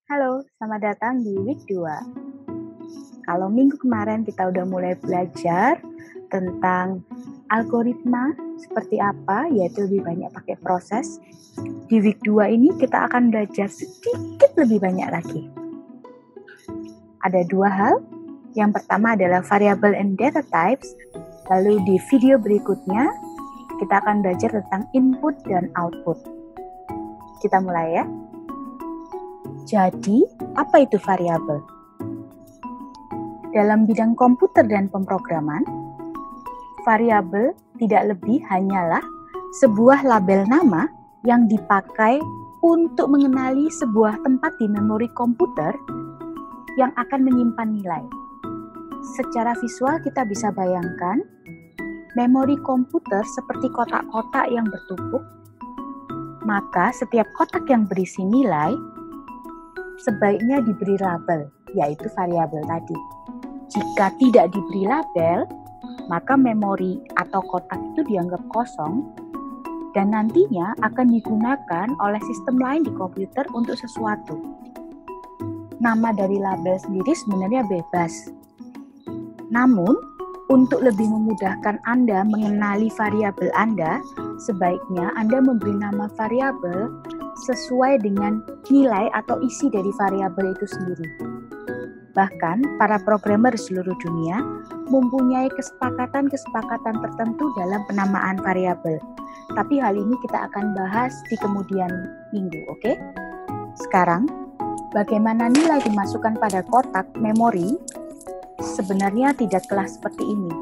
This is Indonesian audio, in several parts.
Halo, selamat datang di week 2. Kalau minggu kemarin kita udah mulai belajar tentang algoritma seperti apa, yaitu lebih banyak pakai proses. Di week 2 ini kita akan belajar sedikit lebih banyak lagi. Ada dua hal. Yang pertama adalah variable and data types. Lalu di video berikutnya kita akan belajar tentang input dan output. Kita mulai ya. Jadi, apa itu variabel? Dalam bidang komputer dan pemrograman, variabel tidak lebih hanyalah sebuah label nama yang dipakai untuk mengenali sebuah tempat di memori komputer yang akan menyimpan nilai. Secara visual kita bisa bayangkan memori komputer seperti kotak-kotak yang bertumpuk, maka setiap kotak yang berisi nilai sebaiknya diberi label, yaitu variabel tadi. Jika tidak diberi label, maka memori atau kotak itu dianggap kosong dan nantinya akan digunakan oleh sistem lain di komputer untuk sesuatu. Nama dari label sendiri sebenarnya bebas. Namun, untuk lebih memudahkan Anda mengenali variabel Anda, sebaiknya Anda memberi nama variabel sesuai dengan nilai atau isi dari variabel itu sendiri. Bahkan, para programmer di seluruh dunia mempunyai kesepakatan-kesepakatan tertentu dalam penamaan variabel. Tapi hal ini kita akan bahas di kemudian minggu, oke? Sekarang, bagaimana nilai dimasukkan pada kotak memori sebenarnya tidaklah seperti ini.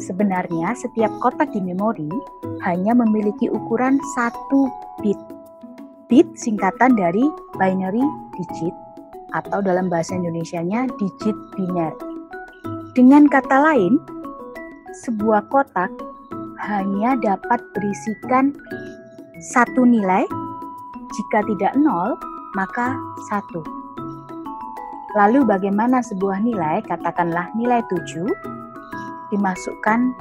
Sebenarnya, setiap kotak di memori hanya memiliki ukuran 1 bit. Bit singkatan dari binary digit atau dalam bahasa Indonesianya digit biner. Dengan kata lain, sebuah kotak hanya dapat berisikan satu nilai. Jika tidak 0, maka 1. Lalu bagaimana sebuah nilai, katakanlah nilai 7, dimasukkan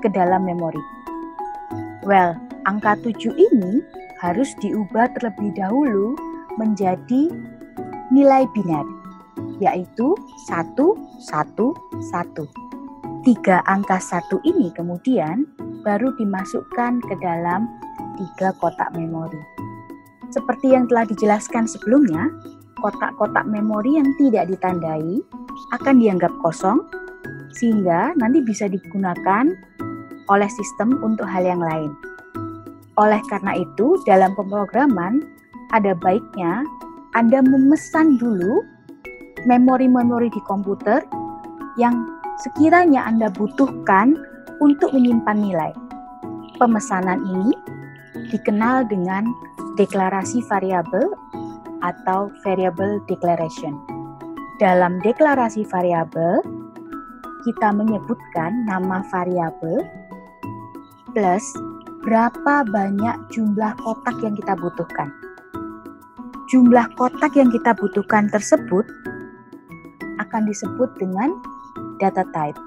ke dalam memori? Well, angka 7 ini harus diubah terlebih dahulu menjadi nilai biner, yaitu 1, 1, 1. 3 angka 1 ini kemudian baru dimasukkan ke dalam 3 kotak memori. Seperti yang telah dijelaskan sebelumnya, kotak-kotak memori yang tidak ditandai akan dianggap kosong, sehingga nanti bisa digunakan oleh sistem untuk hal yang lain. Oleh karena itu, dalam pemrograman, ada baiknya Anda memesan dulu memori-memori di komputer yang sekiranya Anda butuhkan untuk menyimpan nilai. Pemesanan ini dikenal dengan deklarasi variabel atau variable declaration. Dalam deklarasi variabel, kita menyebutkan nama variabel plus berapa banyak jumlah kotak yang kita butuhkan. Jumlah kotak yang kita butuhkan tersebut akan disebut dengan data type.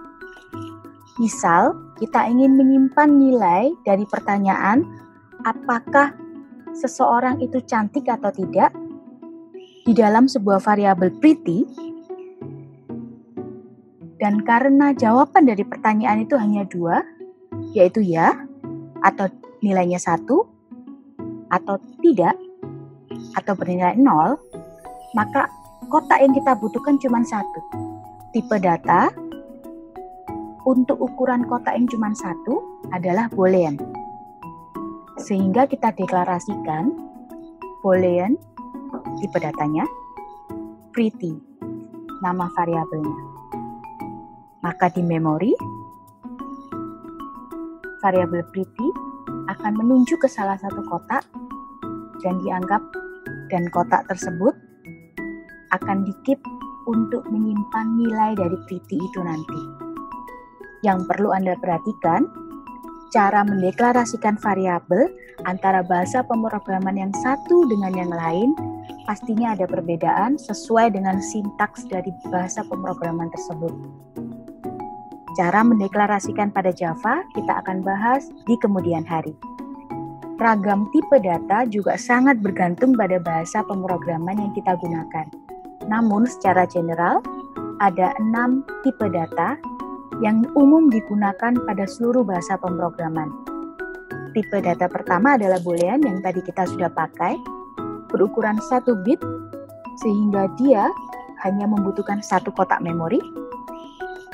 Misal, kita ingin menyimpan nilai dari pertanyaan apakah seseorang itu cantik atau tidak di dalam sebuah variabel pretty. Dan karena jawaban dari pertanyaan itu hanya 2, yaitu ya, atau nilainya 1, atau tidak, atau bernilai 0, maka kotak yang kita butuhkan cuma 1. Tipe data untuk ukuran kotak yang cuma 1 adalah boolean. Sehingga kita deklarasikan boolean, tipe datanya, pretty, nama variabelnya. Maka di memori, variabel pretty akan menunjuk ke salah satu kotak dan kotak tersebut akan di-keep untuk menyimpan nilai dari pretty itu nanti. Yang perlu Anda perhatikan, cara mendeklarasikan variabel antara bahasa pemrograman yang satu dengan yang lain pastinya ada perbedaan sesuai dengan sintaks dari bahasa pemrograman tersebut. Cara mendeklarasikan pada Java kita akan bahas di kemudian hari. ragam tipe data juga sangat bergantung pada bahasa pemrograman yang kita gunakan. Namun secara general, ada 6 tipe data yang umum digunakan pada seluruh bahasa pemrograman. Tipe data pertama adalah Boolean yang tadi kita sudah pakai, berukuran 1 bit, sehingga dia hanya membutuhkan 1 kotak memori,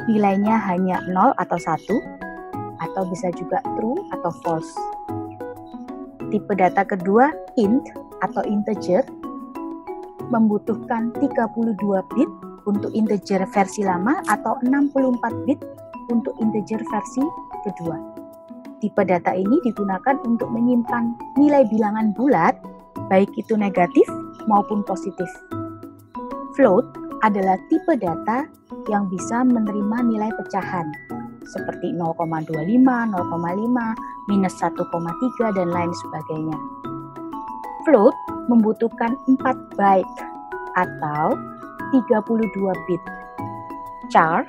nilainya hanya 0 atau 1, atau bisa juga true atau false. Tipe data kedua, int atau integer, membutuhkan 32 bit untuk integer versi lama atau 64 bit untuk integer versi kedua. Tipe data ini digunakan untuk menyimpan nilai bilangan bulat, baik itu negatif maupun positif. Float adalah tipe data yang bisa menerima nilai pecahan, seperti 0,25, 0,5, minus 1,3, dan lain sebagainya. Float membutuhkan 4 byte atau 32 bit. Char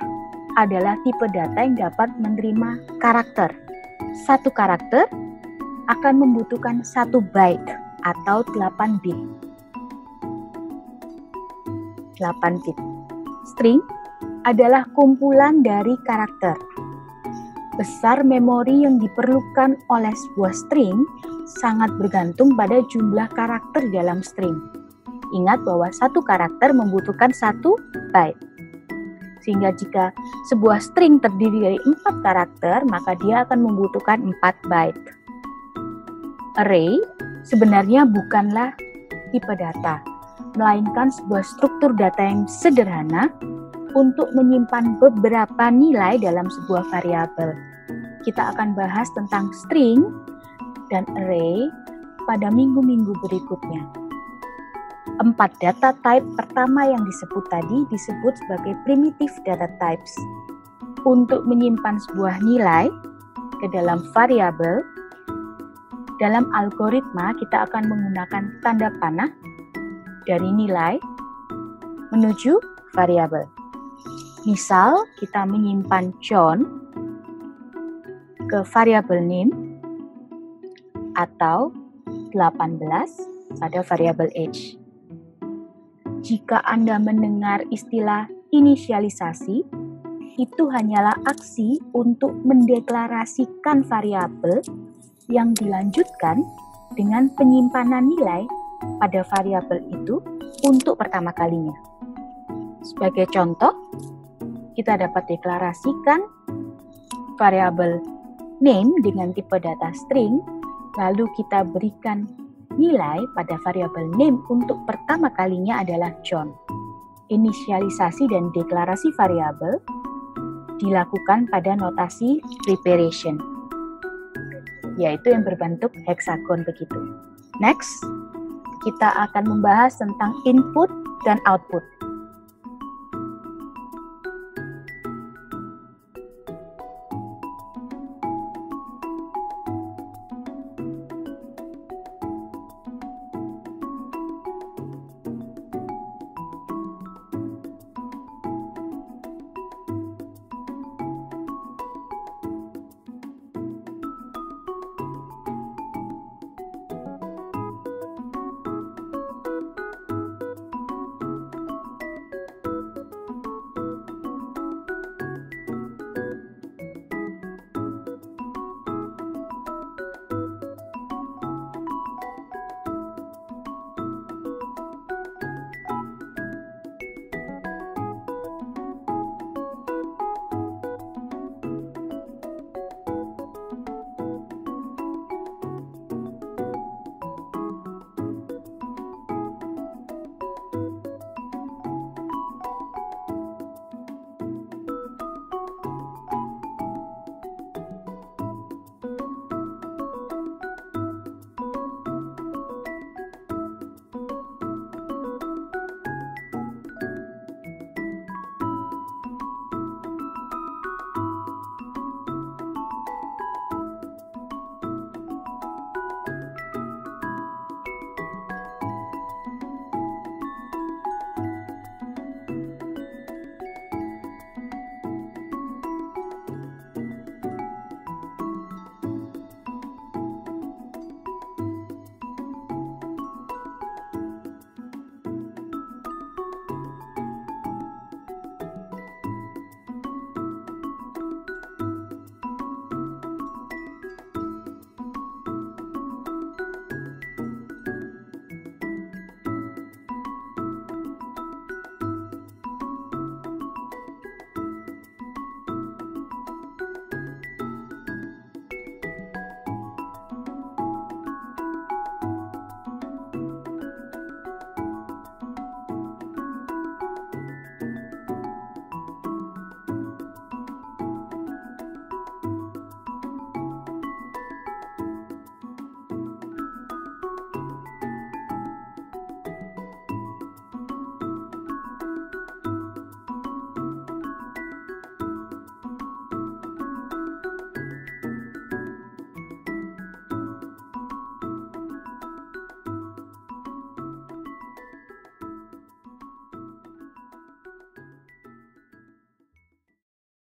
adalah tipe data yang dapat menerima karakter. 1 karakter akan membutuhkan 1 byte atau 8 bit. 8 bit. String adalah kumpulan dari karakter. Besar memori yang diperlukan oleh sebuah string sangat bergantung pada jumlah karakter dalam string. Ingat bahwa 1 karakter membutuhkan 1 byte. Sehingga jika sebuah string terdiri dari 4 karakter, maka dia akan membutuhkan 4 byte. Array sebenarnya bukanlah tipe data, melainkan sebuah struktur data yang sederhana untuk menyimpan beberapa nilai dalam sebuah variabel. Kita akan bahas tentang string dan array pada minggu-minggu berikutnya. 4 data type pertama yang disebut tadi disebut sebagai primitive data types. Untuk menyimpan sebuah nilai ke dalam variabel, dalam algoritma kita akan menggunakan tanda panah dari nilai menuju variabel. Misal kita menyimpan John ke variabel name atau 18 pada variabel age. Jika Anda mendengar istilah inisialisasi, itu hanyalah aksi untuk mendeklarasikan variabel yang dilanjutkan dengan penyimpanan nilai pada variabel itu untuk pertama kalinya. Sebagai contoh, kita dapat deklarasikan variabel name dengan tipe data string, lalu kita berikan nilai pada variabel name untuk pertama kalinya adalah John. Inisialisasi dan deklarasi variabel dilakukan pada notasi preparation, yaitu yang berbentuk heksagon begitu. Next, kita akan membahas tentang input dan output.